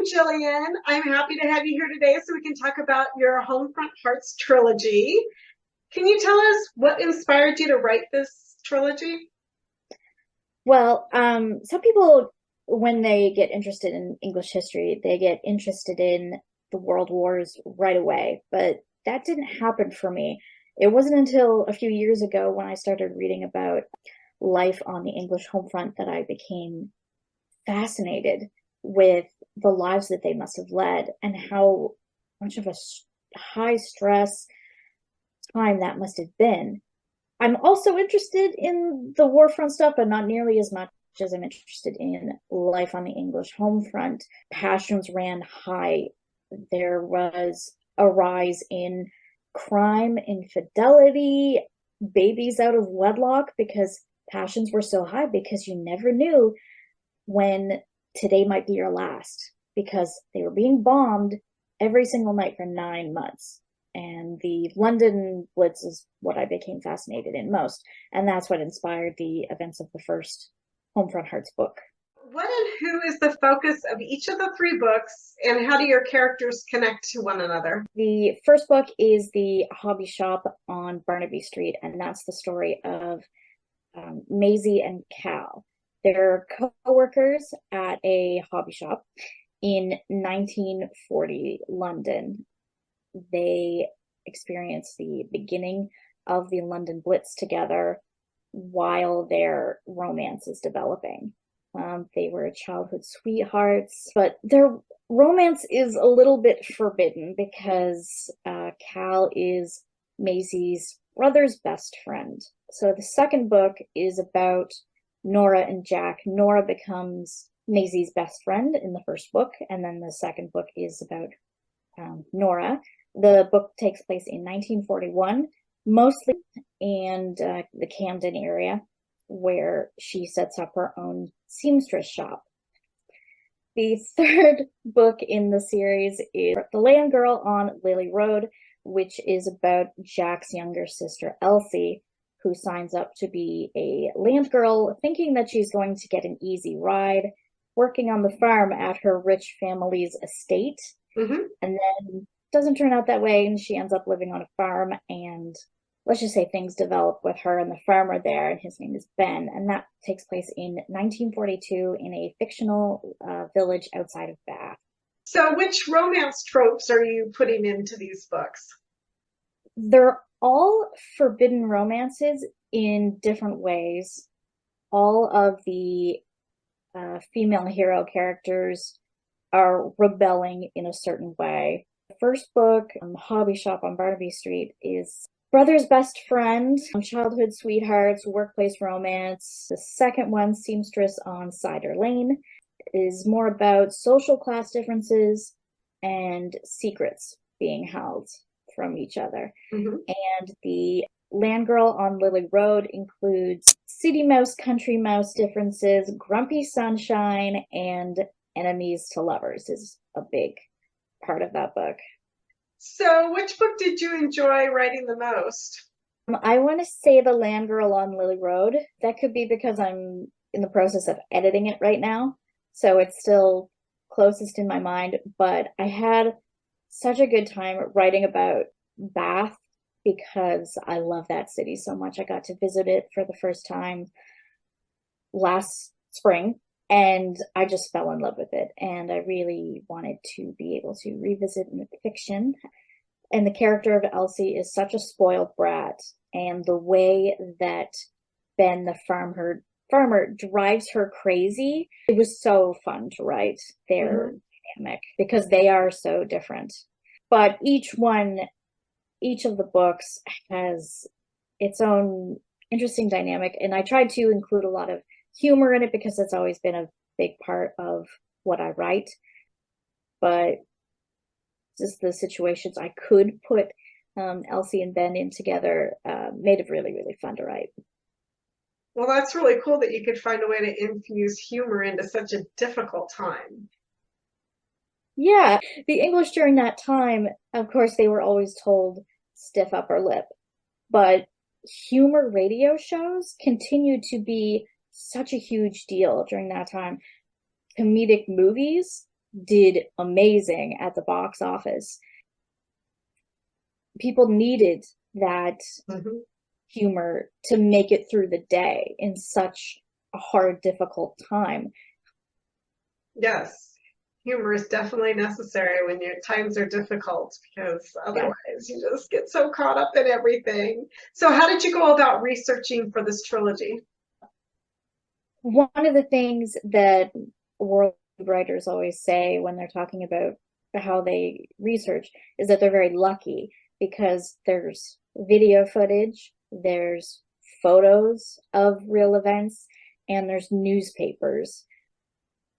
Welcome, Jillian. I'm happy to have you here today so we can talk about your Homefront Hearts trilogy. Can you tell us what inspired you to write this trilogy? Well, some people, when they get interested in English history, they get interested in the World Wars right away. But that didn't happen for me. It wasn't until a few years ago when I started reading about life on the English home front that I became fascinated with the lives that they must have led and how much of a high stress time that must have been. I'm also interested in the war front stuff, but not nearly as much as I'm interested in life on the English home front. Passions ran high. There was a rise in crime, infidelity, babies out of wedlock because passions were so high because you never knew when today might be your last because they were being bombed every single night for 9 months. And the London Blitz is what I became fascinated in most. And that's what inspired the events of the first Homefront Hearts book. What and who is the focus of each of the three books, and how do your characters connect to one another? The first book is the hobby shop on Barnaby Street, and that's the story of Maisie and Cal. They're co-workers at a hobby shop in 1940 London. They experience the beginning of the London Blitz together while their romance is developing. They were childhood sweethearts, but their romance is a little bit forbidden because Cal is Maisie's brother's best friend. So the second book is about Nora and Jack. Nora becomes Maisie's best friend in the first book, and then the second book is about Nora. The book takes place in 1941, mostly in the Camden area, where she sets up her own seamstress shop. The third book in the series is The Land Girl on Lily Road, which is about Jack's younger sister, Elsie, who signs up to be a land girl, thinking that she's going to get an easy ride, working on the farm at her rich family's estate. Mm-hmm. And then doesn't turn out that way, and she ends up living on a farm, and let's just say things develop with her and the farmer there, and his name is Ben, and that takes place in 1942 in a fictional village outside of Bath. So, which romance tropes are you putting into these books? They're all forbidden romances in different ways. All of the female hero characters are rebelling in a certain way. The first book, Hobby Shop on Barnaby Street, is brother's best friend, childhood sweethearts, workplace romance. The second one, Seamstress on Cider Lane, is more about social class differences and secrets being held from each other. Mm-hmm. And the Land Girl on Lily Road includes city mouse, country mouse differences, grumpy sunshine, and enemies to lovers is a big part of that book. So, which book did you enjoy writing the most? I want to say The Land Girl on Lily Road. That could be because I'm in the process of editing it right now, so it's still closest in my mind, but I had such a good time writing about Bath because I love that city so much. I got to visit it for the first time last spring, and I just fell in love with it. And I really wanted to be able to revisit fiction. And the character of Elsie is such a spoiled brat. And the way that Ben, the farmer, drives her crazy, it was so fun to write their dynamic because they are so different. But each of the books has its own interesting dynamic. And I tried to include a lot of humor in it because it's always been a big part of what I write. But just the situations I could put Elsie and Ben in together made it really, really fun to write. Well, that's really cool that you could find a way to infuse humor into such a difficult time. Yeah, the English during that time, of course, they were always told stiff upper lip, but humor radio shows continued to be such a huge deal during that time. Comedic movies did amazing at the box office. People needed that humor to make it through the day in such a hard, difficult time. Yes. Humor is definitely necessary when your times are difficult because otherwise you just get so caught up in everything. So how did you go about researching for this trilogy? One of the things that world writers always say when they're talking about how they research is that they're very lucky because there's video footage, there's photos of real events, and there's newspapers.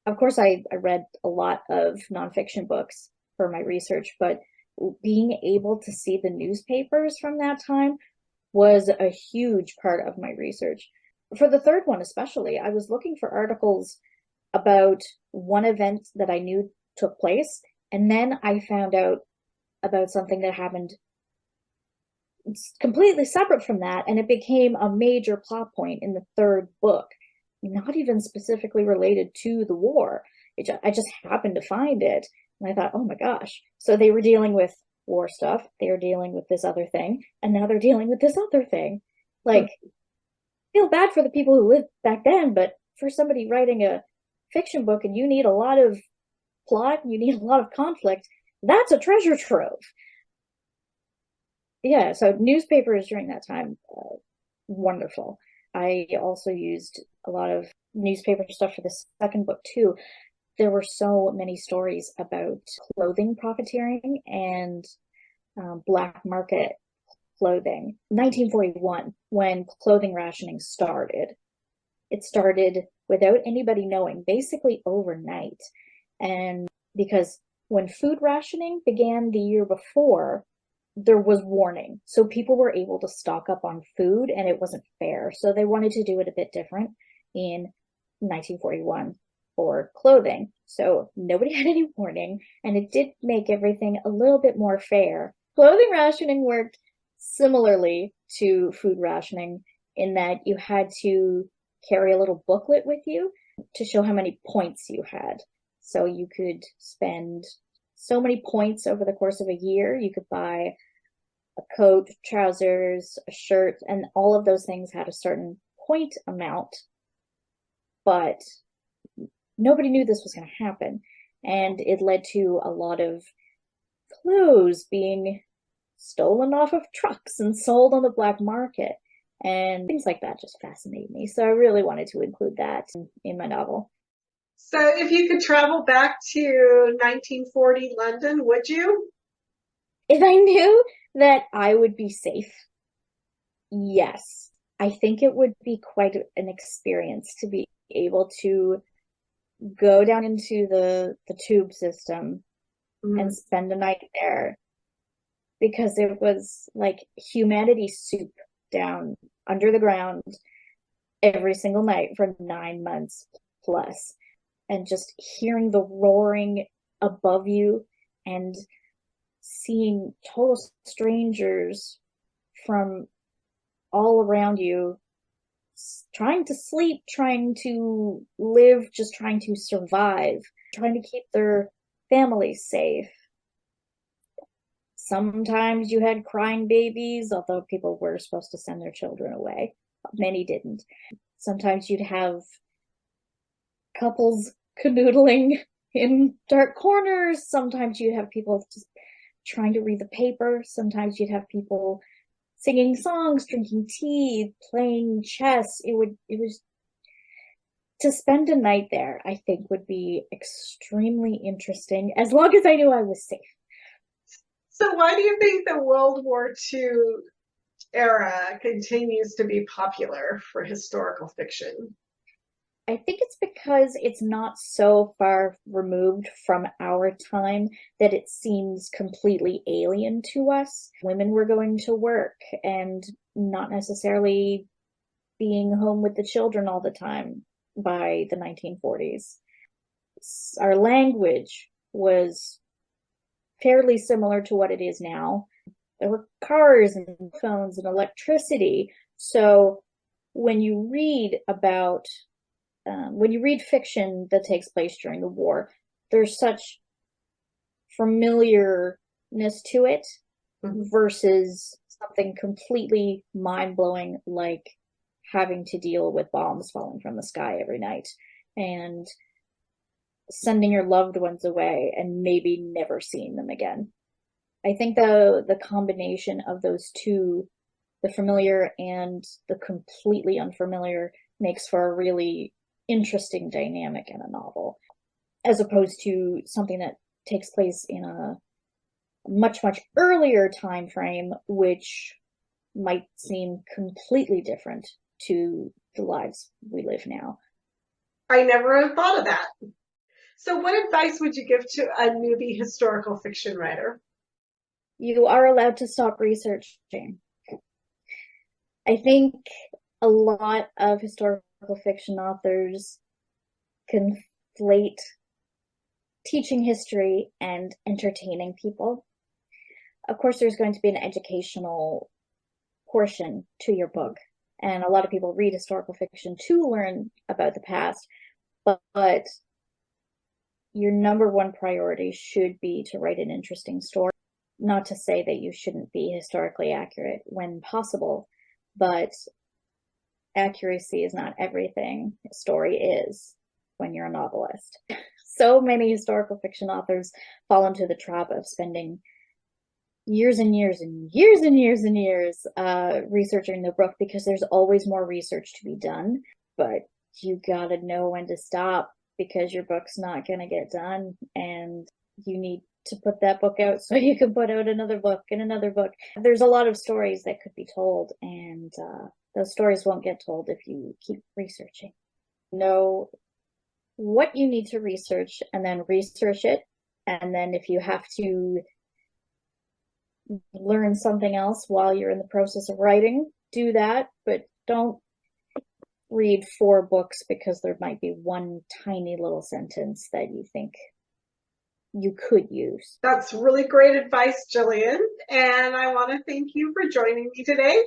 Of course, I read a lot of nonfiction books for my research, but being able to see the newspapers from that time was a huge part of my research. For the third one, especially, I was looking for articles about one event that I knew took place, and then I found out about something that happened completely separate from that, and it became a major plot point in the third book, not even specifically related to the war. I just happened to find it, and I thought, oh my gosh. So they were dealing with war stuff, they were dealing with this other thing, and now they're dealing with this other thing. Like, feel bad for the people who lived back then, but for somebody writing a fiction book and you need a lot of plot, you need a lot of conflict, that's a treasure trove. Yeah, so newspapers during that time, wonderful. I also used a lot of newspaper stuff for the second book too. There were so many stories about clothing profiteering and black market clothing. 1941, when clothing rationing started, it started without anybody knowing, basically overnight. And because when food rationing began the year before, there was warning. So people were able to stock up on food and it wasn't fair. So they wanted to do it a bit different in 1941 for clothing. So nobody had any warning and it did make everything a little bit more fair. Clothing rationing worked similarly to food rationing in that you had to carry a little booklet with you to show how many points you had. So you could spend so many points over the course of a year. You could buy a coat, trousers, a shirt, and all of those things had a certain point amount, but nobody knew this was going to happen. And it led to a lot of clothes being stolen off of trucks and sold on the black market. And things like that just fascinate me. So I really wanted to include that in my novel. So if you could travel back to 1940 London, would you? If I knew that I would be safe, yes. I think it would be quite an experience to be able to go down into the tube system and spend a night there because it was like humanity soup down under the ground every single night for 9 months plus. And just hearing the roaring above you and seeing total strangers from all around you trying to sleep, trying to live, just trying to survive, trying to keep their families safe. Sometimes you had crying babies, although people were supposed to send their children away. Many didn't. Sometimes you'd have couples canoodling in dark corners. Sometimes you'd have people just trying to read the paper. Sometimes you'd have people singing songs, drinking tea, playing chess. It was to spend a night there, I think would be extremely interesting as long as I knew I was safe. So why do you think the World War II era continues to be popular for historical fiction? I think it's because it's not so far removed from our time that it seems completely alien to us. Women were going to work and not necessarily being home with the children all the time by the 1940s. Our language was fairly similar to what it is now. There were cars and phones and electricity. So when you read about when you read fiction that takes place during the war, there's such familiarness to it versus something completely mind-blowing like having to deal with bombs falling from the sky every night and sending your loved ones away and maybe never seeing them again. I think the combination of those two, the familiar and the completely unfamiliar, makes for a really interesting dynamic in a novel, as opposed to something that takes place in a much, much earlier time frame, which might seem completely different to the lives we live now. I never have thought of that. So what advice would you give to a newbie historical fiction writer? You are allowed to stop researching. I think a lot of historical fiction authors conflate teaching history and entertaining people. Of course, there's going to be an educational portion to your book, and a lot of people read historical fiction to learn about the past, but your number one priority should be to write an interesting story. Not to say that you shouldn't be historically accurate when possible, but accuracy is not everything. A story is when you're a novelist. So many historical fiction authors fall into the trap of spending years and years and years and years and years researching the book because there's always more research to be done, but you gotta know when to stop because your book's not gonna get done and you need to put that book out so you can put out another book and another book. There's a lot of stories that could be told, and those stories won't get told if you keep researching. Know what you need to research and then research it, and then if you have to learn something else while you're in the process of writing, do that, but don't read 4 books because there might be one tiny little sentence that you think you could use. That's really great advice, Jillian. And I want to thank you for joining me today.